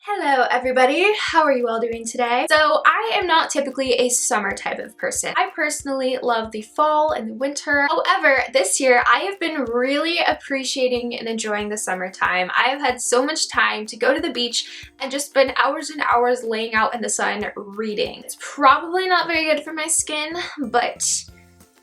Hello everybody, how are you all doing today? So I am not typically a summer type of person. I personally love the fall and the winter. However, this year I have been really appreciating and enjoying the summertime. I have had so much time to go to the beach and just spend hours and hours laying out in the sun reading. It's probably not very good for my skin, but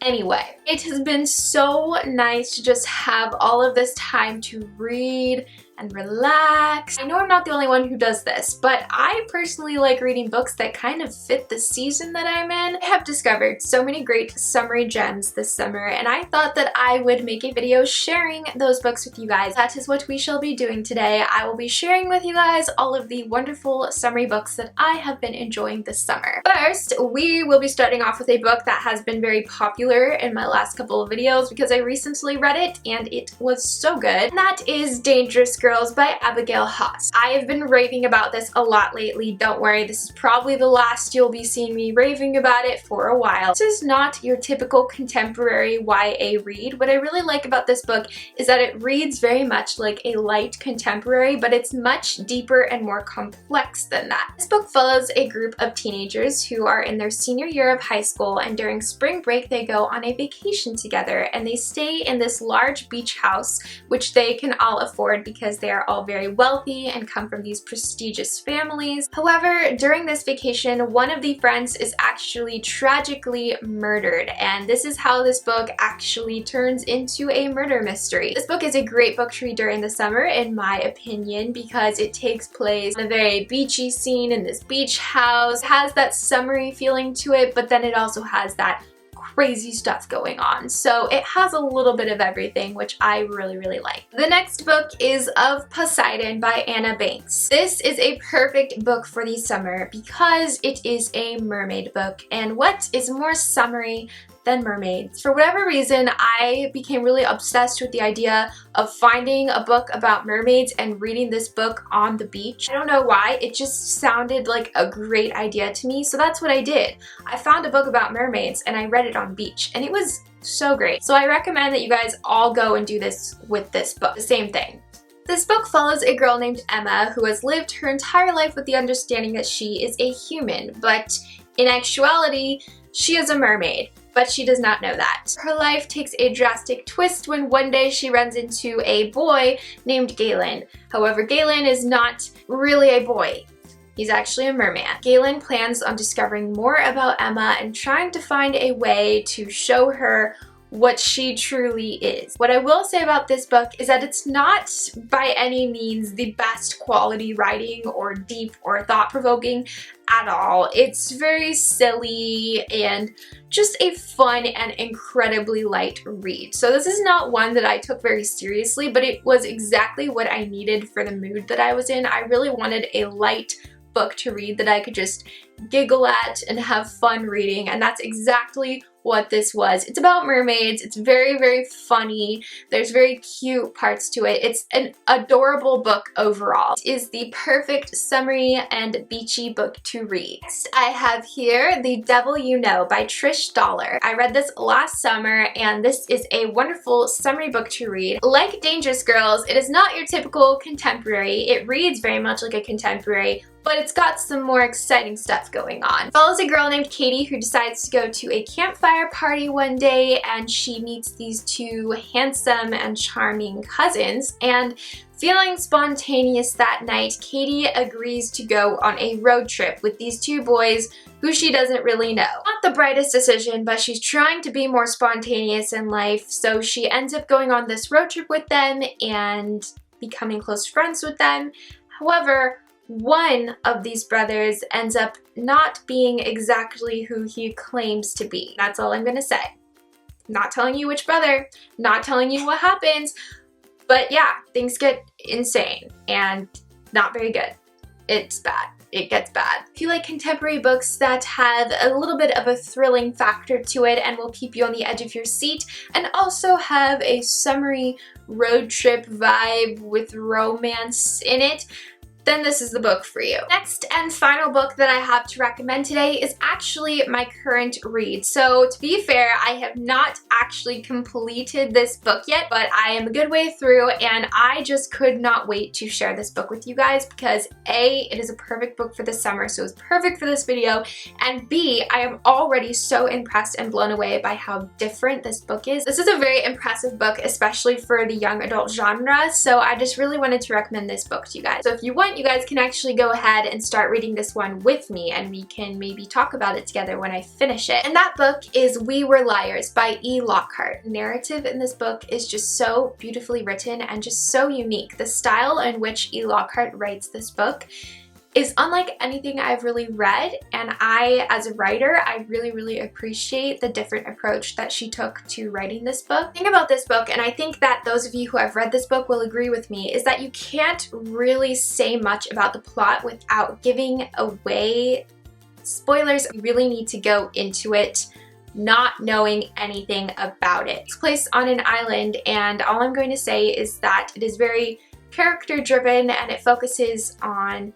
anyway, it has been so nice to just have all of this time to read and relax. I know I'm not the only one who does this, but I personally like reading books that kind of fit the season that I'm in. I have discovered so many great summery gems this summer, and I thought that I would make a video sharing those books with you guys. That is what we shall be doing today. I will be sharing with you guys all of the wonderful summery books that I have been enjoying this summer. First, we will be starting off with a book that has been very popular in my last couple of videos because I recently read it and it was so good. And that is Dangerous Girls by Abigail Haas. I have been raving about this a lot lately. Don't worry, this is probably the last you'll be seeing me raving about it for a while. This is not your typical contemporary YA read. What I really like about this book is that it reads very much like a light contemporary, but it's much deeper and more complex than that. This book follows a group of teenagers who are in their senior year of high school, and during spring break they go on a vacation together and they stay in this large beach house, which they can all afford because they are all very wealthy and come from these prestigious families. However, during this vacation, one of the friends is actually tragically murdered, and this is how this book actually turns into a murder mystery. This book is a great book to read during the summer, in my opinion, because it takes place in a very beachy scene in this beach house. It has that summery feeling to it, but then it also has that crazy stuff going on. So it has a little bit of everything, which I really like. The next book is Of Poseidon by Anna Banks. This is a perfect book for the summer because it is a mermaid book, and what is more summery than mermaids? For whatever reason, I became really obsessed with the idea of finding a book about mermaids and reading this book on the beach. I don't know why, it just sounded like a great idea to me, so that's what I did. I found a book about mermaids and I read it on the beach, and it was so great. So I recommend that you guys all go and do this with this book. The same thing. This book follows a girl named Emma who has lived her entire life with the understanding that she is a human, but in actuality, she is a mermaid. But she does not know that. Her life takes a drastic twist when one day she runs into a boy named Galen. However, Galen is not really a boy. He's actually a merman. Galen plans on discovering more about Emma and trying to find a way to show her what she truly is. What I will say about this book is that it's not by any means the best quality writing or deep or thought-provoking at all. It's very silly and just a fun and incredibly light read. So this is not one that I took very seriously, but it was exactly what I needed for the mood that I was in. I really wanted a light book to read that I could just giggle at and have fun reading, and that's exactly what this was. It's about mermaids. It's very funny. There's very cute parts to it. It's an adorable book overall. It is the perfect summery and beachy book to read. Next, I have here The Devil You Know by Trish Dollar. I read this last summer, and this is a wonderful summery book to read. Like Dangerous Girls, it is not your typical contemporary. It reads very much like a contemporary, but it's got some more exciting stuff going on. It follows a girl named Katie who decides to go to a campfire party one day, and she meets these two handsome and charming cousins, and feeling spontaneous that night, Katie agrees to go on a road trip with these two boys who she doesn't really know. Not the brightest decision, but she's trying to be more spontaneous in life, so she ends up going on this road trip with them and becoming close friends with them. However, one of these brothers ends up not being exactly who he claims to be. That's all I'm gonna say. Not telling you which brother, not telling you what happens, but yeah, things get insane and not very good. It's bad. It gets bad. If you like contemporary books that have a little bit of a thrilling factor to it and will keep you on the edge of your seat and also have a summery road trip vibe with romance in it, then this is the book for you. Next and final book that I have to recommend today is actually my current read. So to be fair, I have not actually completed this book yet, but I am a good way through and I just could not wait to share this book with you guys because A, it is a perfect book for the summer, so it's perfect for this video, and B, I am already so impressed and blown away by how different this book is. This is a very impressive book, especially for the young adult genre, so I just really wanted to recommend this book to you guys. So if you want, you guys can actually go ahead and start reading this one with me and we can maybe talk about it together when I finish it. And that book is We Were Liars by E. Lockhart. The narrative in this book is just so beautifully written and just so unique. The style in which E. Lockhart writes this book is unlike anything I've really read, and I, as a writer, I really appreciate the different approach that she took to writing this book. The thing about this book, and I think that those of you who have read this book will agree with me, is that you can't really say much about the plot without giving away spoilers. You really need to go into it not knowing anything about it. It's placed on an island, and all I'm going to say is that it is very character driven and it focuses on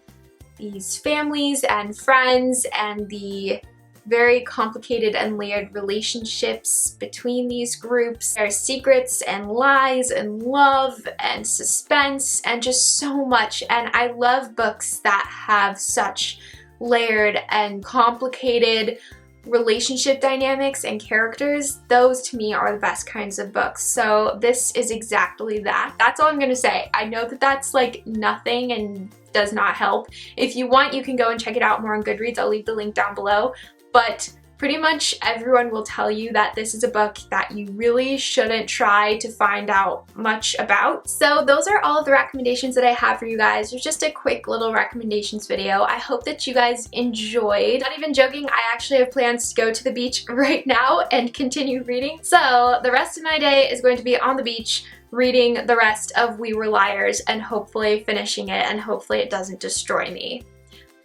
these families and friends and the very complicated and layered relationships between these groups. There are secrets and lies and love and suspense and just so much, and I love books that have such layered and complicated relationship dynamics and characters. Those to me are the best kinds of books. So this is exactly that. That's all I'm gonna say. I know that that's like nothing and does not help. If you want, you can go and check it out more on Goodreads. I'll leave the link down below. But pretty much everyone will tell you that this is a book that you really shouldn't try to find out much about. So those are all of the recommendations that I have for you guys. It was just a quick little recommendations video. I hope that you guys enjoyed. Not even joking, I actually have plans to go to the beach right now and continue reading. So the rest of my day is going to be on the beach reading the rest of We Were Liars and hopefully finishing it, and hopefully it doesn't destroy me.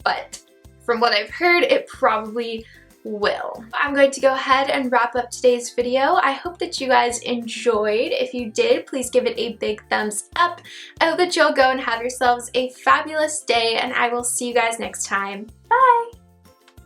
But from what I've heard, it probably will. I'm going to go ahead and wrap up today's video. I hope that you guys enjoyed. If you did, please give it a big thumbs up. I hope that you'll go and have yourselves a fabulous day, and I will see you guys next time. Bye!